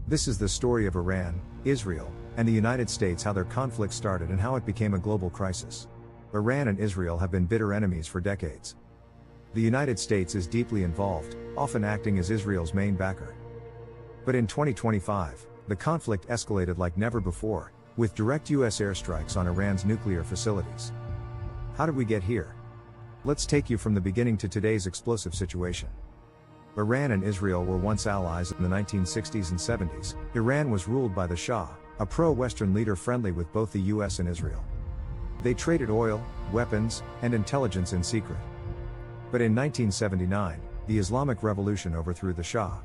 This is the story of Iran, Israel, and the United States, how their conflict started and how it became a global crisis. Iran and Israel have been bitter enemies for decades. The United States is deeply involved, often acting as Israel's main backer. But in 2025, the conflict escalated like never before, with direct US airstrikes on Iran's nuclear facilities. How did we get here? Let's take you from the beginning to today's explosive situation. Iran and Israel were once allies in the 1960s and 70s. Iran was ruled by the Shah, a pro-Western leader friendly with both the US and Israel. They traded oil, weapons, and intelligence in secret. But in 1979, the Islamic Revolution overthrew the Shah.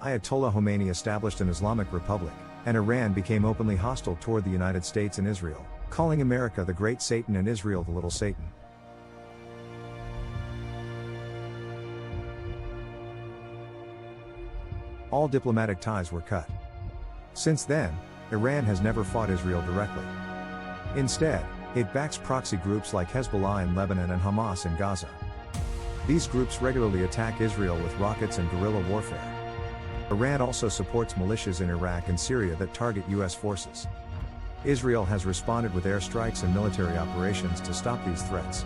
Ayatollah Khomeini established an Islamic Republic, and Iran became openly hostile toward the United States and Israel, calling America the Great Satan and Israel the Little Satan. All diplomatic ties were cut. Since then, Iran has never fought Israel directly. Instead, it backs proxy groups like Hezbollah in Lebanon and Hamas in Gaza. These groups regularly attack Israel with rockets and guerrilla warfare. Iran also supports militias in Iraq and Syria that target US forces. Israel has responded with airstrikes and military operations to stop these threats.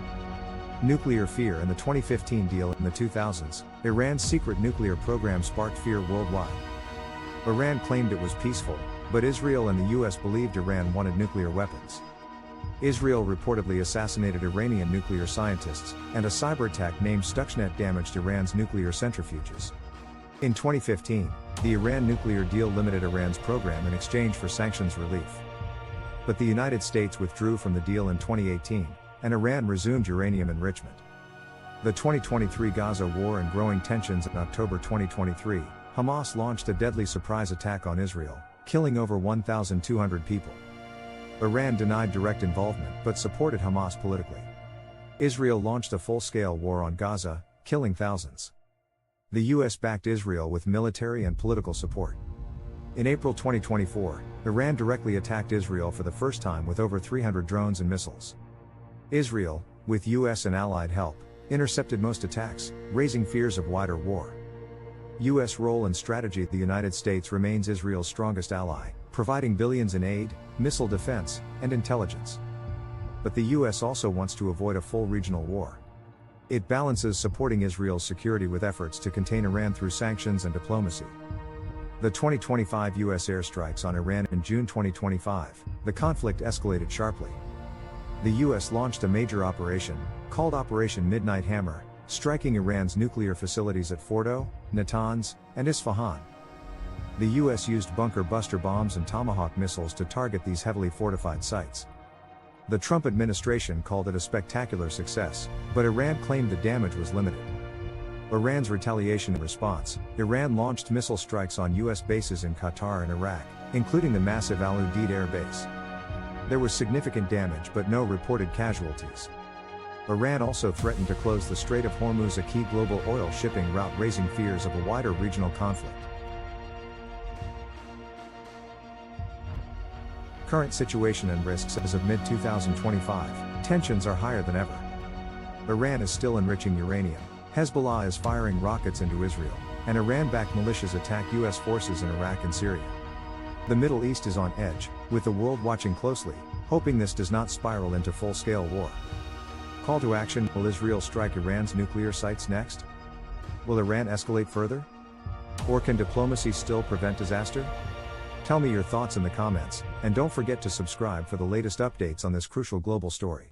Nuclear fear and the 2015 deal. In the 2000s, Iran's secret nuclear program sparked fear worldwide. Iran claimed it was peaceful, but Israel and the US believed Iran wanted nuclear weapons. Israel reportedly assassinated Iranian nuclear scientists, and a cyber attack named Stuxnet damaged Iran's nuclear centrifuges. In 2015, the Iran nuclear deal limited Iran's program in exchange for sanctions relief. But the United States withdrew from the deal in 2018, and Iran resumed uranium enrichment. The 2023 Gaza war and growing tensions. In October 2023, Hamas launched a deadly surprise attack on Israel, killing over 1,200 people. Iran denied direct involvement but supported Hamas politically. Israel launched a full-scale war on Gaza, killing thousands. The US backed Israel with military and political support. In April 2024, Iran directly attacked Israel for the first time with over 300 drones and missiles. Israel, with US and allied help, intercepted most attacks, raising fears of wider war. US role and strategy. The United States remains Israel's strongest ally, providing billions in aid, missile defense, and intelligence. But the US also wants to avoid a full regional war. It balances supporting Israel's security with efforts to contain Iran through sanctions and diplomacy. The 2025 US airstrikes on Iran. In June 2025, the conflict escalated sharply. The US launched a major operation, called Operation Midnight Hammer, striking Iran's nuclear facilities at Fordo, Natanz, and Isfahan. The US used bunker buster bombs and Tomahawk missiles to target these heavily fortified sites. The Trump administration called it a spectacular success, but Iran claimed the damage was limited. Iran's retaliation response: Iran launched missile strikes on US bases in Qatar and Iraq, including the massive Al Udeid air base. There was significant damage but no reported casualties. Iran also threatened to close the Strait of Hormuz, a key global oil shipping route, raising fears of a wider regional conflict. Current situation and risks. As of mid-2025, tensions are higher than ever. Iran is still enriching uranium, Hezbollah is firing rockets into Israel, and Iran-backed militias attack US forces in Iraq and Syria. The Middle East is on edge, with the world watching closely, hoping this does not spiral into full-scale war. Call to action: will Israel strike Iran's nuclear sites next? Will Iran escalate further? Or can diplomacy still prevent disaster? Tell me your thoughts in the comments, and don't forget to subscribe for the latest updates on this crucial global story.